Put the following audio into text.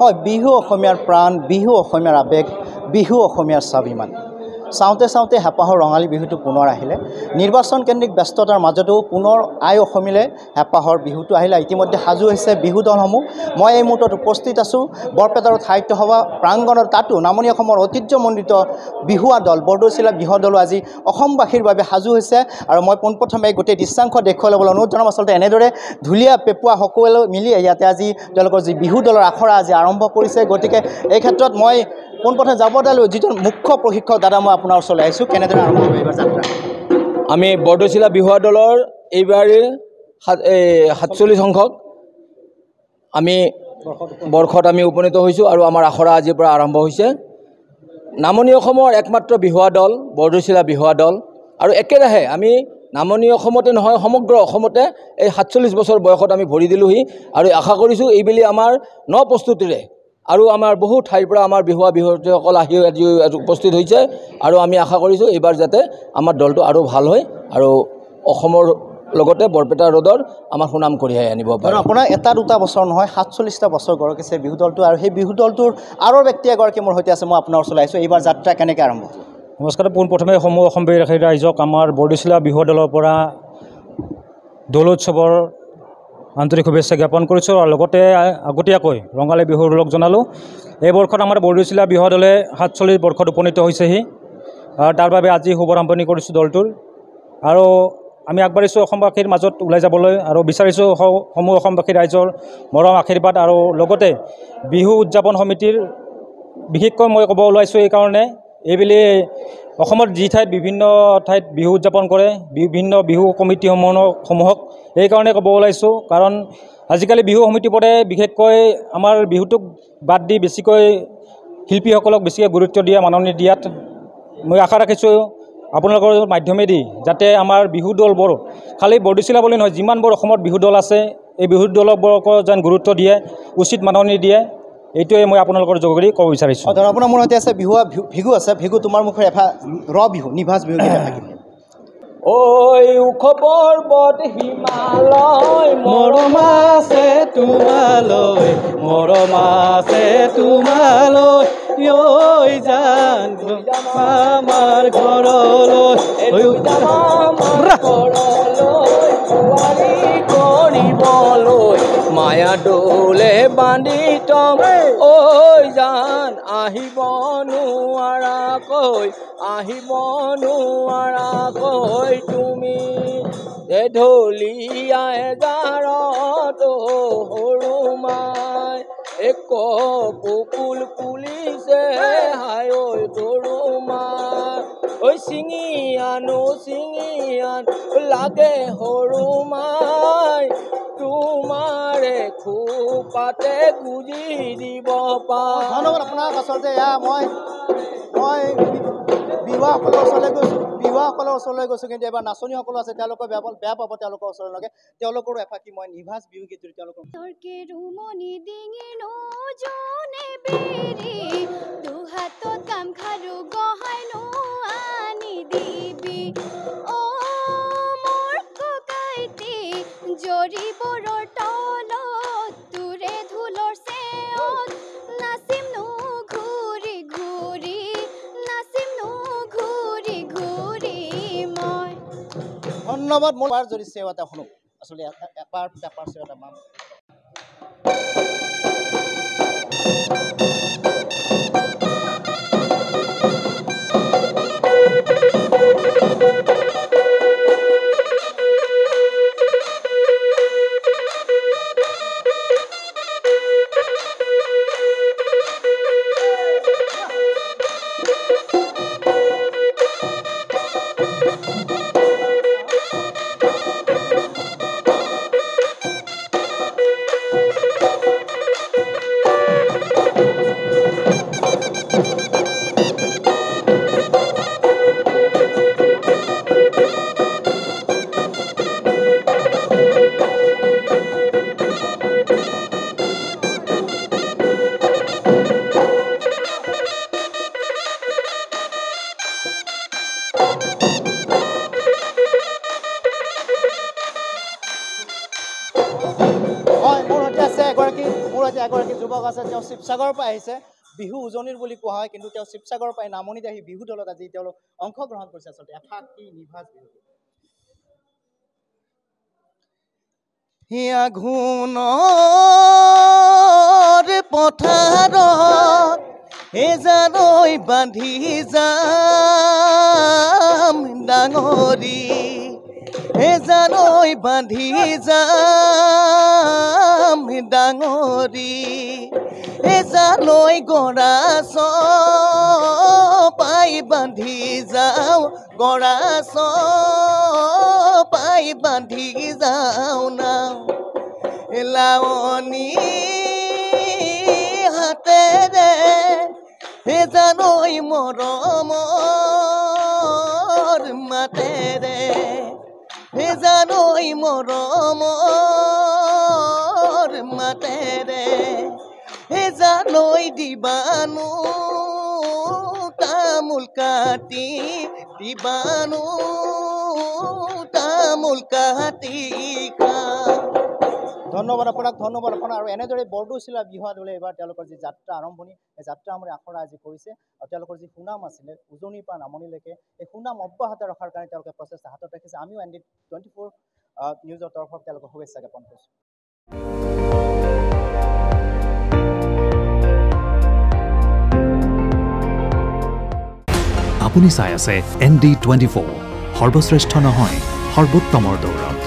হয় বিহু অসমীয়াৰ প্ৰাণ বিহু অসমীয়াৰ আৱেগ বিহু অসমীয়াৰ স্বাভিমান চাওঁতে চাওঁতে হেঁপাহৰ ৰঙালী বিহুটো পুনৰ আহিলে নিৰ্বাচন কেন্দ্ৰিক ব্যস্ততাৰ মাজতো পুনৰ আই অসমীলে হেঁপাহৰ বিহুটো আহিলে ইতিমধ্যে সাজু হৈছে বিহু দলসমূহ মই এই মুহূৰ্তত উপস্থিত আছোঁ বৰপেটাৰ সাহিত্য সভা প্ৰাংগণত তাতো নামনি অসমৰ ঐতিহ্যমণ্ডিত বিহুৱা দল বৰদৈচিলা বিহুৱা দলো আজি অসমবাসীৰ বাবে সাজু হৈছে আৰু মই পোনপ্ৰথমে গোটেই দৃশ্যাংশ দেখুৱাই ল'বলৈ অনুৰোধ জনাম আচলতে এনেদৰে ঢুলীয়া পেপুৱা সকলো মিলি ইয়াতে আজি তেওঁলোকৰ যি বিহু দলৰ আখৰা আজি আৰম্ভ কৰিছে গতিকে এই ক্ষেত্ৰত মই পোনপ্ৰথমে যাবতালৈ যিজন মুখ্য প্ৰশিক্ষক দাদা মই আপোনাৰ ওচৰলৈ আহিছোঁ কেনেদৰে আৰম্ভ কৰিব এইবাৰ যাত্ৰা আমি বৰদৈচিলা বিহুৱা দলৰ এইবাৰ 47 সংখ্যক আমি বৰ্ষত আমি উপনীত হৈছোঁ আৰু আমাৰ আখৰা আজিৰ পৰা আৰম্ভ হৈছে নামনি অসমৰ একমাত্ৰ বিহুৱা দল বৰদৈচিলা বিহুৱা দল আৰু একেৰাহে আমি নামনি অসমতে নহয় সমগ্ৰ অসমতে এই 47 বছৰ বয়সত আমি ভৰি দিলোহি আৰু আশা কৰিছোঁ এইবেলি আমাৰ প্ৰস্তুতিৰে আৰু আমাৰ বহু ঠাইৰ পৰা আমাৰ বিহুৱতীসকল আহি আজি উপস্থিত হৈছে আৰু আমি আশা কৰিছোঁ এইবাৰ যাতে আমাৰ দলটো আৰু ভাল হয় আৰু অসমৰ লগতে বৰপেটা ৰোডৰ আমাৰ সুনাম কঢ়িয়াই আনিব পাৰে আপোনাৰ এটা দুটা বছৰ নহয় 47টা বছৰ গঢ়কিছে বিহু দলটো আৰু সেই বিহু দলটোৰ আৰু ব্যক্তি এগৰাকী মোৰ সৈতে আছে মই আপোনাৰ ওচৰলৈ আহিছোঁ এইবাৰ যাত্ৰা কেনেকৈ আৰম্ভ নমস্কাৰ পোনপ্ৰথমে সমূহ অসমবাসী ৰাইজক আমাৰ বৰদৈচিলা বিহুৱা দলৰ পৰা দৌল উৎসৱৰ আন্তৰিক শুভেচ্ছা জ্ঞাপন কৰিছোঁ আৰু লগতে আগতীয়াকৈ ৰঙালী বিহুৰ ওলগ জনালোঁ এই বৰ্ষত আমাৰ বৰদৈচিলা বিহুৱা দলে 47 বৰ্ষত উপনীত হৈছেহি আৰু তাৰ বাবে আজি শুভ আৰম্ভণি কৰিছোঁ দলটোৰ আৰু আমি আগবাঢ়িছোঁ অসমবাসীৰ মাজত ওলাই যাবলৈ আৰু বিচাৰিছোঁ সমূহ অসমবাসী ৰাইজৰ মৰম আশীৰ্বাদ আৰু লগতে বিহু উদযাপন সমিতিৰ বিশেষকৈ মই ক'ব ওলাইছোঁ এইকাৰণে এইবেলি অসমত যি ঠাইত বিভিন্ন ঠাইত বিহু উদযাপন কৰে বিভিন্ন বিহু কমিটিসমূহক এইকাৰণে ক'ব ওলাইছোঁ কাৰণ আজিকালি বিহু সমিতিবোৰে বিশেষকৈ আমাৰ বিহুটোক বাদ দি বেছিকৈ শিল্পীসকলক বেছিকৈ গুৰুত্ব দিয়া মাননি দিয়াত মই আশা ৰাখিছোঁ আপোনালোকৰ মাধ্যমেদি যাতে আমাৰ বিহু দলবোৰ খালি বৰদৈচিলা বুলি নহয় যিমানবোৰ অসমত বিহু দল আছে এই বিহু দলবোৰকো যেন গুৰুত্ব দিয়ে উচিত মাননি দিয়ে এইটোৱে মই আপোনালোকৰ যোগেদি ক'ব বিচাৰিছোঁ আপোনাৰ মোৰ সৈতে আছে ভিগু আছে ভিগু তোমাৰ মুখেৰে বিহু নিভাজ বিহু থাকিব ঐ ওখ পৰ্বত হিমালয় মৰম আছে তোমালৈ মৰম আছে তোমালৈ ঐ জান আমাৰ ঘৰলৈ কৰিবলৈ মায়া ডোলে বান্ধি তম ঐ জান আহিব নোৱাৰাকৈ তুমি ঢলিয়াই জাৰত সৰু মাই এক বকুল ফুলিছে হাই ঐ সৰু মাই ঐ ছিঙি আন লাগে সৰু মাই তোমাৰে খোপাতে গুজি দিব পাৰ ধন্যবাদ আপোনাক আচলতে মই বিহুৱাসকলৰ ওচৰলৈ গৈছোঁ কিন্তু এবাৰ নাচনীসকলো আছে তেওঁলোকে বেয়া পাব তেওঁলোকৰ ওচৰলৈকে তেওঁলোকৰো এফাকি মই নিভাজ বিহু গীত তেওঁলোকৰ জৰিবোৰৰ তলত তোৰে ঢোলৰ চেৱত নাচিম নো ঘূৰি ঘূৰি মই ধন্যবাদ মোৰ যদি চেৱ এটা শুনো আচলতে এপাৰ চেৱ এটা মান তেওঁ শিৱসাগৰৰ পৰা আহিছে বিহু উজনিৰ বুলি কোৱা হয় কিন্তু তেওঁ শিৱসাগৰৰ পৰা নামনিত আহি বিহু দলত আজি তেওঁলোক অংশগ্ৰহণ কৰিছে আচলতে এফাক কি নিভাজ বিহু আঘোণৰ পথাৰত এজানৈ বান্ধি যাম ডাঙৰি এজানৈ বান্ধি যাম ডাঙৰি এজানৈ গৰাছ পাই বান্ধি যাওঁ গৰাছ পাই বান্ধি যাওঁ নাও লাৱনী হাতেৰে এজানৈ মৰমৰ মাতেৰে এজানৈ মৰমৰ মাতেৰে এজানৈ দিবানো তামোল কাটি দিবানো তামোল কাটি ধন্যবাদ আপোনাক ধন্যবাদ আপোনাৰ আৰু এনেদৰে বৰদৈচিলা বিহুৱা দলে এইবাৰ তেওঁলোকৰ যি যাত্ৰা আৰম্ভণি এই যাত্ৰা আৰম্ভণি আখৰা আজি কৰিছে আৰু তেওঁলোকৰ যি সুনাম আছিলে উজনিৰ পৰা নামনিলৈকে এই সুনাম অব্যাহত ৰখাৰ কাৰণে তেওঁলোকে প্ৰচেষ্টা হাতত ৰাখিছে আমিও ND24 নিউজৰ তৰফৰ তেওঁলোকক শুভেচ্ছা জ্ঞাপন কৰিছোঁ আপুনি চাই আছে ND24 সৰ্বশ্ৰেষ্ঠ নহয় সৰ্বোত্তমৰ দৌৰত